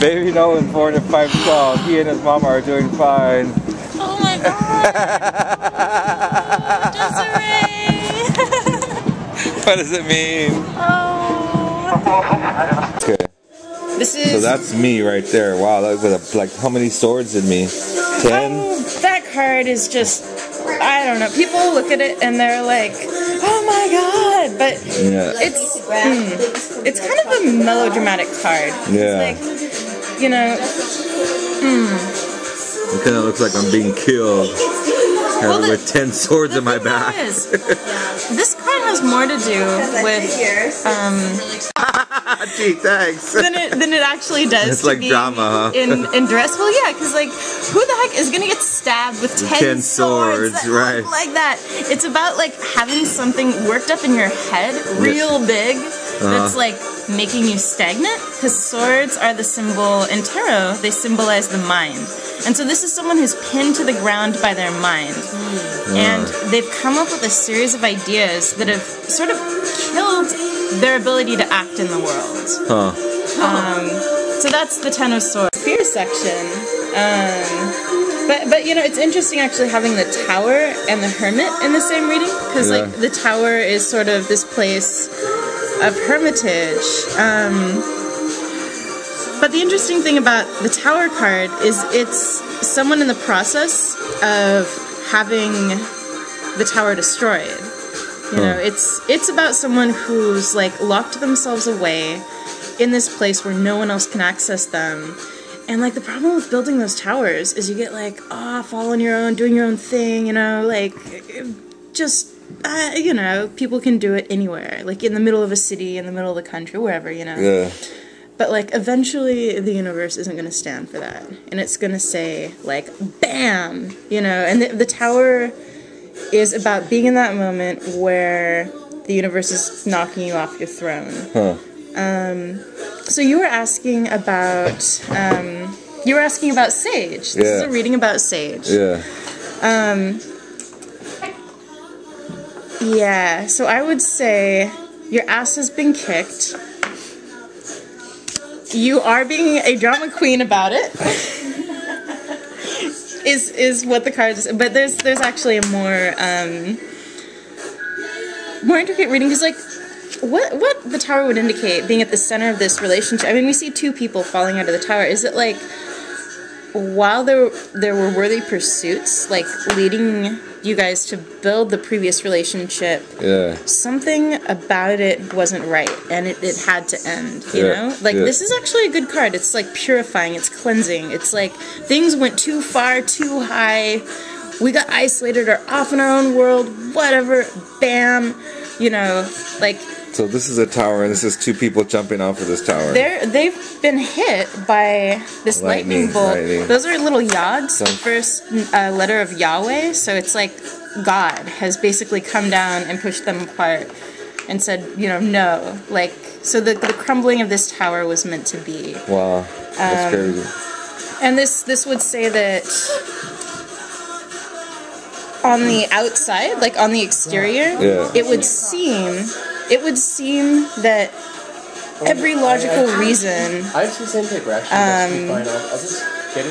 Baby Nolan's born at 5:12. He and his mama are doing fine. Oh my god! Desiree! What does it mean? Oh. Okay. This is. So that's me right there. Wow, that was like how many swords in me? 10? That card is just. I don't know. People look at it and they're like, "Oh my god!" But Yeah. it's kind of a melodramatic card. Yeah. It's like, you know. It kind of looks like I'm being killed. With 10 swords in my back. This card has more to do with Gee, thanks. than it actually does. It's like drama, huh? in dress. Well, yeah, because like, who the heck is gonna get stabbed with 10 swords that right? look like that. It's about like having something worked up in your head, real big, that's like making you stagnant. Because swords are the symbol in tarot. They symbolize the mind. And so this is someone who's pinned to the ground by their mind. And they've come up with a series of ideas that have sort of killed their ability to act in the world. So that's the Ten of Swords. Fear section. But you know, it's interesting actually having the Tower and the Hermit in the same reading. Because like the Tower is sort of this place of hermitage. But the interesting thing about the Tower card is it's someone in the process of having the Tower destroyed. You know, it's about someone who's like locked themselves away in this place where no one else can access them. And like the problem with building those towers is you get like, fall on your own, doing your own thing, you know, like just you know, people can do it anywhere, like in the middle of a city, in the middle of the country, wherever, you know. Yeah. But, like, eventually the universe isn't going to stand for that. And it's going to say, like, BAM! You know, and the Tower is about being in that moment where the universe is knocking you off your throne. So you were asking about, Sage. This is a reading about Sage. Yeah, so I would say your ass has been kicked. You are being a drama queen about it. is what the card is. But there's actually a more intricate reading, because like what the Tower would indicate, being at the center of this relationship. I mean, we see two people falling out of the Tower. Is it like while there were worthy pursuits, like leading you guys to build the previous relationship, something about it wasn't right, and it had to end, you know? Like, this is actually a good card. It's, like, purifying. It's cleansing. It's, like, things went too far, too high. We got isolated or off in our own world, whatever, bam, you know, like... So this is a tower, and this is two people jumping off of this tower. They've been hit by this lightning bolt. Those are little yods, the first letter of Yahweh, so it's like God has basically come down and pushed them apart and said, you know, no. Like, so the crumbling of this tower was meant to be. Wow, that's crazy. And this would say that on the outside, like on the exterior, it would seem that every logical reason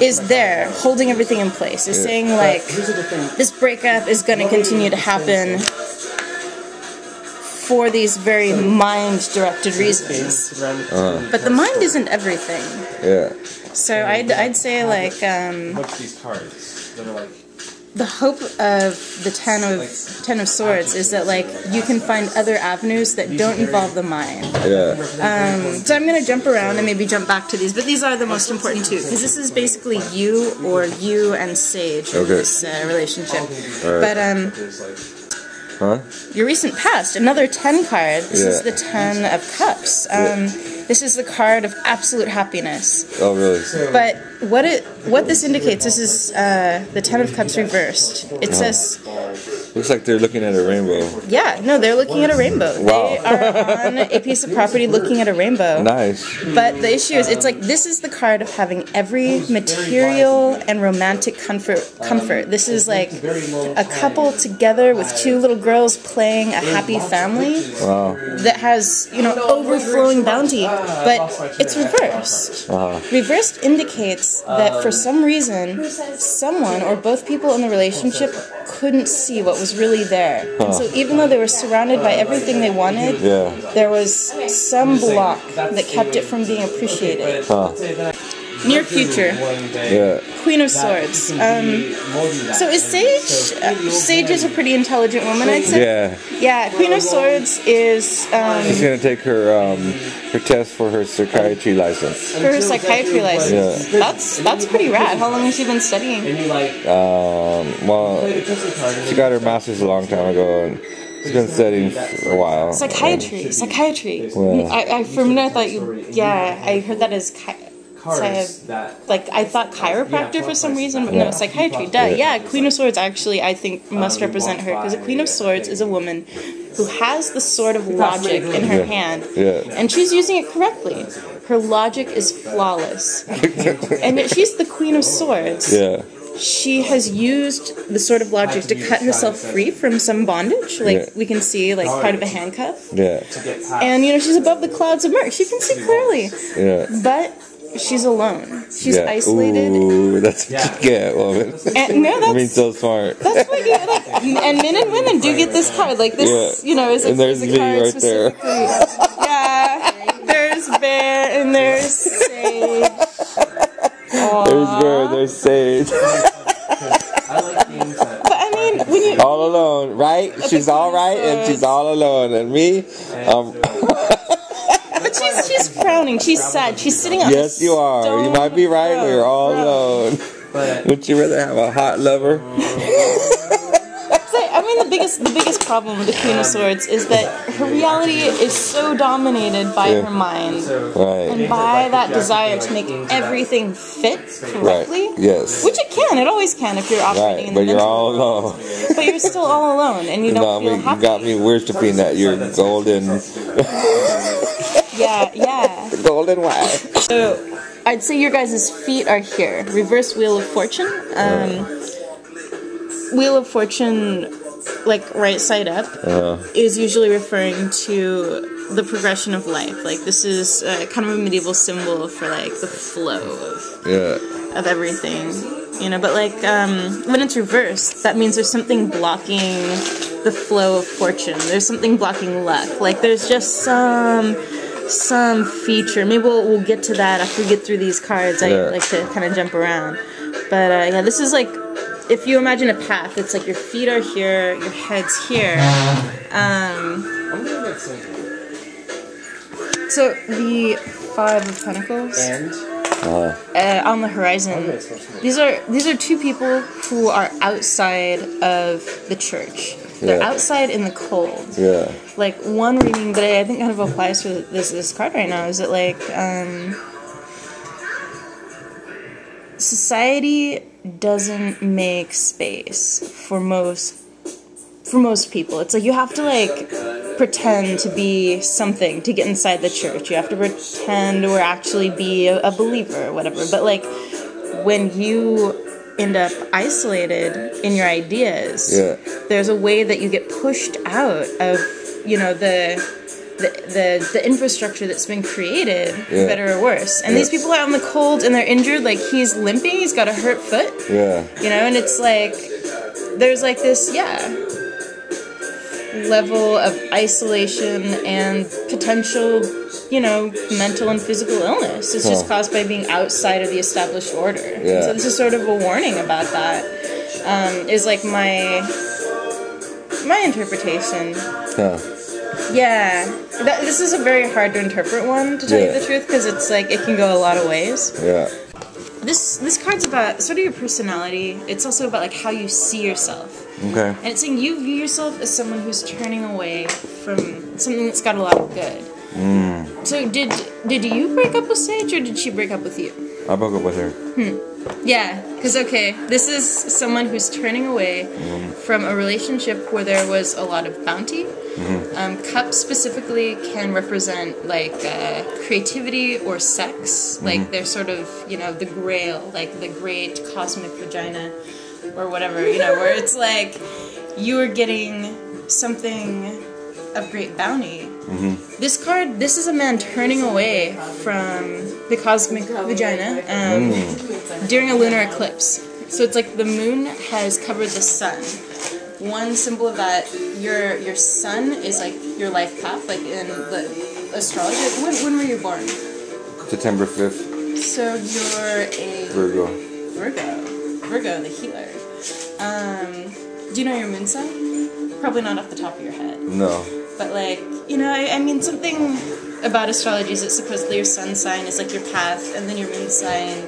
is there, holding everything in place. Is saying like, this breakup is going to continue to happen for these very mind-directed reasons. But the mind isn't everything. So I'd say like what's these cards that are like? The hope of the Ten of Swords is that, like, you can find other avenues that don't involve the mind. So I'm going to jump around and maybe jump back to these, but these are the most important too, because this is basically you or you and Sage in this relationship. But, your recent past, another 10 card. This is the 10 of Cups. This is the card of absolute happiness. Oh, really? But what this indicates, this is the Ten of Cups reversed. It says Looks like they're looking at a rainbow. Yeah, no, they're looking at a rainbow. Wow. They are on a piece of property looking at a rainbow. Nice. But the issue is, it's like, this is the card of having every material and romantic comfort. This is like a couple together with two little girls playing a happy family. Wow. That has, you know, overflowing bounty. But it's reversed. Reversed indicates that for some reason, someone or both people in the relationship couldn't see what was really there. And so even though they were surrounded by everything they wanted, there was some block that kept it from being appreciated. Near future. Queen of Swords. So is Sage? Sage is a pretty intelligent woman, I'd say. Yeah. Queen of Swords is. She's gonna take her test for her psychiatry license. For her psychiatry license. That's pretty rad. How long has she been studying? Well, she got her master's a long time ago, and she's been studying for a while. Psychiatry. Well, for a minute I thought I heard that as like, I thought chiropractor for some reason, but no, psychiatry. Yeah, Queen of Swords actually, I think, must represent her, because a Queen of Swords is a woman who has the sword of logic in her hand, and she's using it correctly. Her logic is flawless. And yet she's the Queen of Swords. She has used the sword of logic to cut herself free from some bondage, like we can see, like part of a handcuff. And, you know, she's above the clouds of murk. She can see clearly. But she's alone. She's isolated. Ooh, that's what you get, woman. And, no, that's, I mean, so smart. That's what you like. And men and women do get this card. Like this, you know, is a there's me card right specifically. There's Bear and there's Sage. There's Bear, there's Sage. But I mean, when you all alone, right? She's all right, and she's all alone, and me, But she's frowning. She's sad. She's sitting on. Yes, you are. You might be right. We're all alone. Would you rather have a hot lover? I mean, the biggest problem with the Queen of Swords is that her reality is so dominated by her mind, and by that desire to make everything fit correctly. Which it can. It always can if you're operating in the but you're all alone. But you're still all alone, and you don't feel happy. You got me worshiping that you're golden. Golden wife. So, I'd say your guys' feet are here. Reverse Wheel of Fortune. Wheel of Fortune, like right side up, is usually referring to the progression of life. Like, this is kind of a medieval symbol for like the flow of everything. You know, but like when it's reversed, that means there's something blocking the flow of fortune. There's something blocking luck. Like, there's just some feature. Maybe we'll get to that after we get through these cards. I like to kind of jump around. But yeah, this is like, if you imagine a path, it's like your feet are here, your head's here. So the Five of Pentacles on the horizon. These are two people who are outside of the church. They're outside in the cold. Like, one reading that I think kind of applies to this card right now is that, like, society doesn't make space for most people. It's like you have to, like, pretend to be something to get inside the church. You have to pretend or actually be a believer or whatever. But, like, when you end up isolated in your ideas, there's a way that you get pushed out of, you know, the infrastructure that's been created, for better or worse. And these people out in the cold and they're injured, like he's limping, he's got a hurt foot. You know, and it's like there's like this level of isolation and potential, you know, mental and physical illness. It's just caused by being outside of the established order. So this is sort of a warning about that. Is like my interpretation. This is a very hard to interpret one, to tell you the truth, because it's like it can go a lot of ways. This card's about sort of your personality. It's also about like how you see yourself. And it's saying you view yourself as someone who's turning away from something that's got a lot of good. So did you break up with Sage, or did she break up with you? I broke up with her. Yeah, because, okay, this is someone who's turning away from a relationship where there was a lot of bounty. Cups specifically can represent, like, creativity or sex. Like, they're sort of, you know, the grail, like the great cosmic vagina or whatever, you know, where it's like you are getting something of great bounty. This card, this is a man turning away from the cosmic vagina during a lunar eclipse. So it's like the moon has covered the sun. One symbol of that, your sun is like your life path, like in the astrology. When were you born? September 5th. So you're a Virgo. Virgo, the healer. Do you know your moon sign? Probably not off the top of your head. No. But, like, you know, I mean, something about astrology is that supposedly your sun sign is, like, your path, and then your moon sign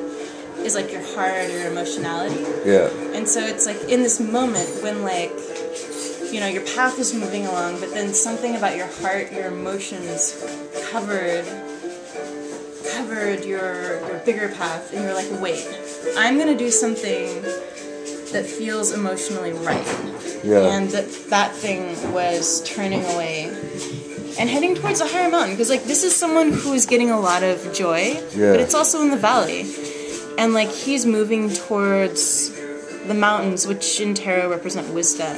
is, like, your heart or your emotionality. Yeah. And so it's, like, in this moment when, like, you know, your path is moving along, but then something about your heart, your emotions covered your bigger path, and you're like, wait, I'm gonna do something that feels emotionally right. Yeah. And that thing was turning away and heading towards a higher mountain. Because, like, this is someone who is getting a lot of joy, but it's also in the valley. And, like, he's moving towards the mountains, which in tarot represent wisdom.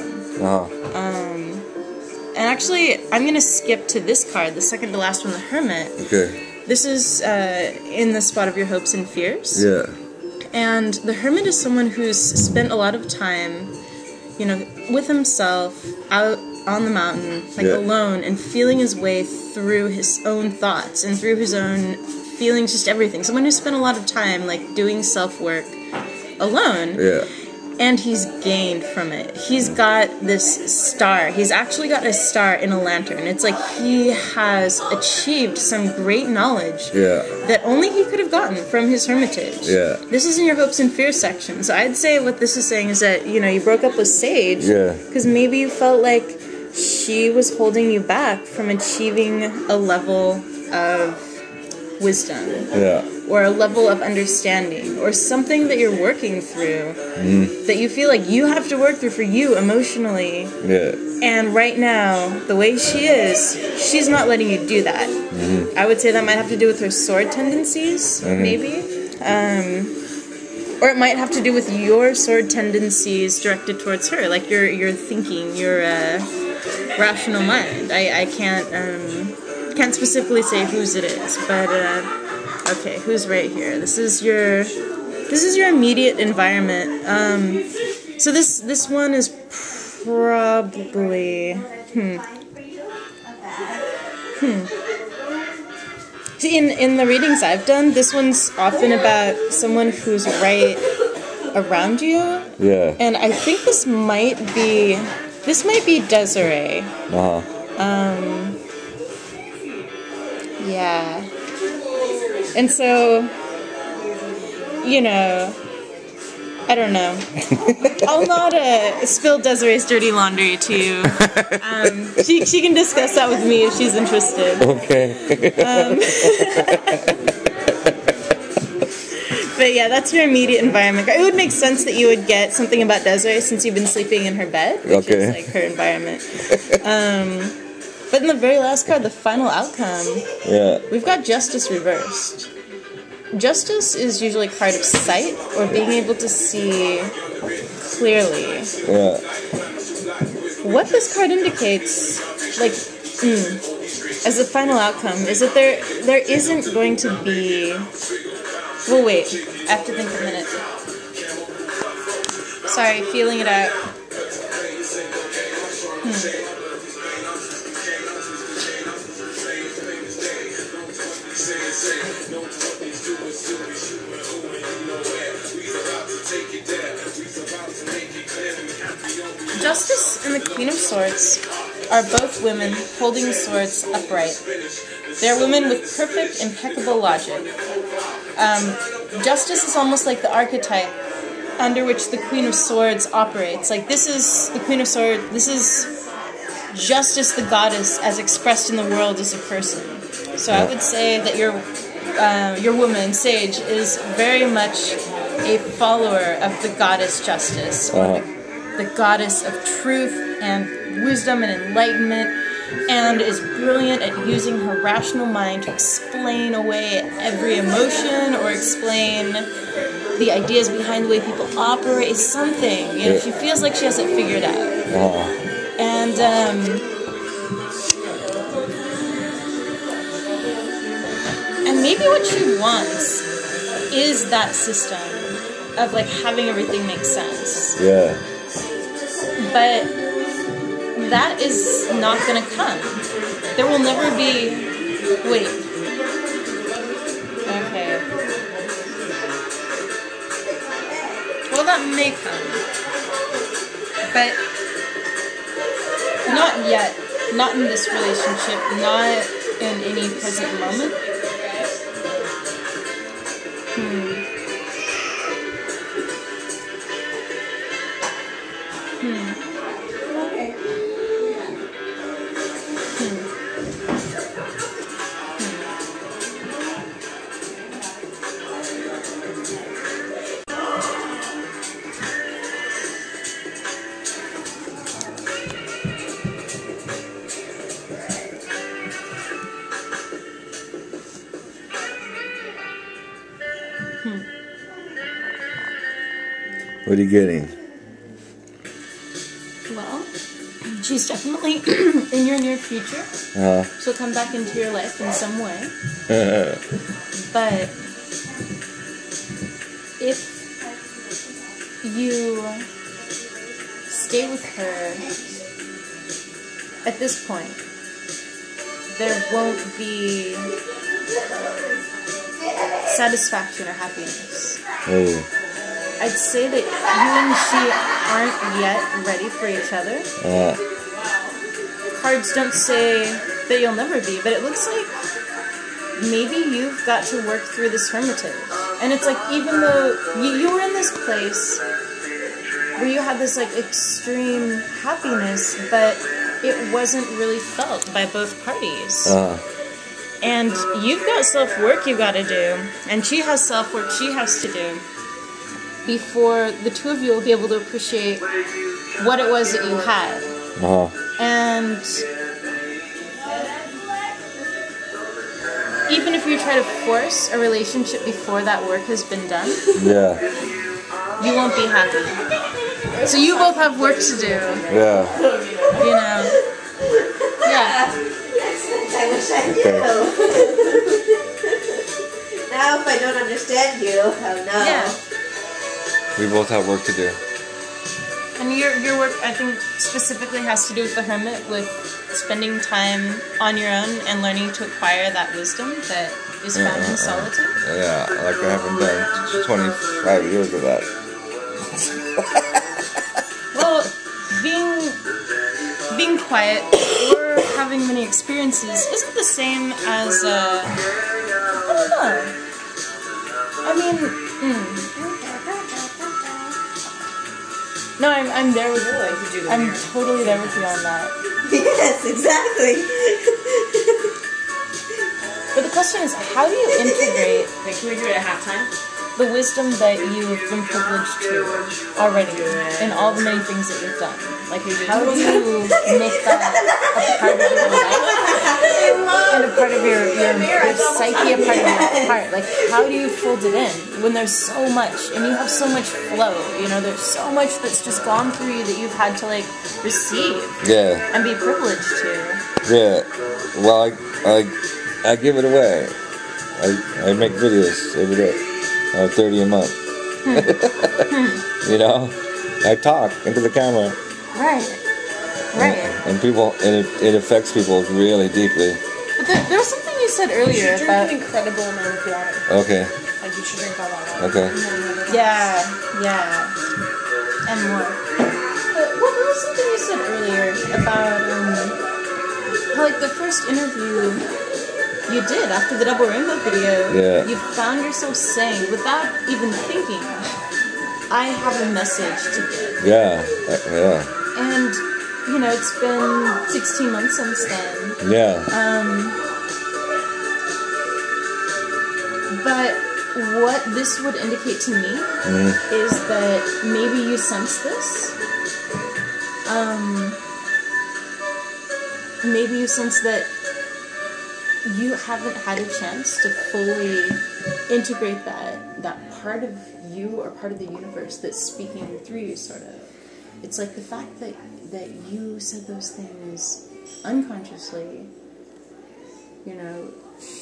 And actually, I'm going to skip to this card, the second to last one, the Hermit. Okay. This is in the spot of your hopes and fears. Yeah. And the Hermit is someone who's spent a lot of time, you know, with himself, out on the mountain, like alone, and feeling his way through his own thoughts and through his own feelings, just everything. Someone who spent a lot of time, like, doing self-work alone. Yeah. And he's gained from it. He's got this star. He's actually got a star in a lantern. It's like he has achieved some great knowledge that only he could have gotten from his hermitage. Yeah. This is in your hopes and fears section. So I'd say what this is saying is that, you know, you broke up with Sage because maybe you felt like she was holding you back from achieving a level of wisdom. Yeah. Or a level of understanding, or something that you're working through that you feel like you have to work through for you emotionally. Yeah. And right now, the way she is, she's not letting you do that. I would say that might have to do with her sword tendencies, maybe. Or it might have to do with your sword tendencies directed towards her, like your thinking, your rational mind. I can't specifically say whose it is, but okay, who's right here? This is your immediate environment. So this one is probably See, in the readings I've done, this one's often about someone who's right around you. Yeah. And I think this might be Desiree. Yeah. And so, you know, I don't know. I'll not spill Desiree's dirty laundry to you. She can discuss that with me if she's interested. Okay. But yeah, that's your immediate environment. It would make sense that you would get something about Desiree since you've been sleeping in her bed, which is like her environment. But in the very last card, the final outcome, we've got Justice reversed. Justice is usually a card of sight, or being able to see clearly. Yeah. What this card indicates, like, as the final outcome, is that there isn't going to be... Well, wait. I have to think a minute. Sorry, feeling it out. Justice and the Queen of Swords are both women holding swords upright. They are women with perfect, impeccable logic. Justice is almost like the archetype under which the Queen of Swords operates. Like, this is the Queen of Swords, this is Justice, the goddess, as expressed in the world as a person. So I would say that your your woman, Sage, is very much a follower of the goddess Justice, or the goddess of truth and wisdom and enlightenment, and is brilliant at using her rational mind to explain away every emotion or explain the ideas behind the way people operate. Something, you know, she feels like she has it figured out. And maybe what she wants is that system of like having everything make sense. Yeah. But that is not going to come. There will never be... Wait. Okay. Well, that may come. But not yet. Not in this relationship. Not in any present moment. What are you getting? Well, she's definitely in your near future. She'll come back into your life in some way. But if you stay with her at this point, there won't be satisfaction or happiness. I'd say that you and she aren't yet ready for each other. Cards don't say that you'll never be, but it looks like maybe you've got to work through this hermitage. And it's like, even though you were in this place where you had this like extreme happiness, but it wasn't really felt by both parties. And you've got self-work you've got to do, and she has self-work she has to do, before the two of you will be able to appreciate what it was that you had. And even if you try to force a relationship before that work has been done, you won't be happy. So you both have work to do. You know. I wish I knew. Now if I don't understand you, I'll know. We both have work to do. And your work, I think, specifically has to do with the hermit, with spending time on your own and learning to acquire that wisdom that is found in solitude. Yeah, like I haven't done 25 years of that. Well, being quiet or having many experiences isn't the same as, I don't know. I mean, No, I'm there with you. I'm totally there with you on that. Yes, exactly. But the question is, how do you integrate... Wait, can we do it at halftime? The wisdom that you've been privileged to already in all the many things that you've done. Like, how do you make that a part of your life and a part of your psyche, a part of your heart? Like, how do you fold it in when there's so much and you have so much flow? You know, there's so much that's just gone through you that you've had to like receive and be privileged to. Well, I give it away. I make videos every day. 30 a month. You know, I talk into the camera. Right. And people, it affects people really deeply. But there was something you said earlier you should about drink an incredible amount of water. Okay. Like you should drink all that water. Okay. Yeah, and more. But there was something you said earlier about how, like, the first interview you did after the Double Rainbow video, you found yourself saying, without even thinking, I have a message to give. And, you know, it's been 16 months since then. But what this would indicate to me is that maybe you sense this. Maybe you sense that you haven't had a chance to fully integrate that part of you or part of the universe that's speaking through you, sort of. It's like the fact that you said those things unconsciously, you know,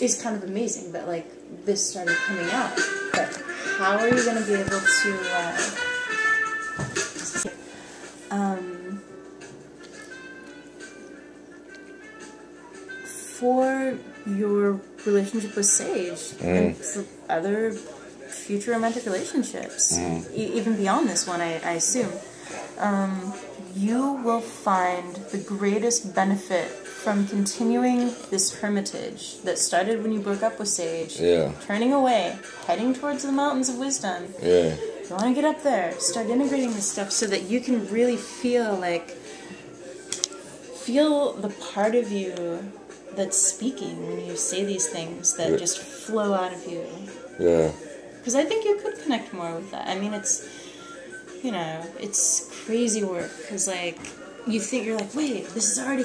is kind of amazing, but like this started coming out. But how are you going to be able to for your relationship with Sage and for other future romantic relationships, even beyond this one, I assume, you will find the greatest benefit from continuing this hermitage that started when you broke up with Sage, turning away, heading towards the mountains of wisdom. You want to get up there, start integrating this stuff so that you can really feel the part of you that's speaking when you say these things that just flow out of you. Because I think you could connect more with that. I mean, it's, you know, it's crazy work. Because, like, you think, you're like, wait, this is already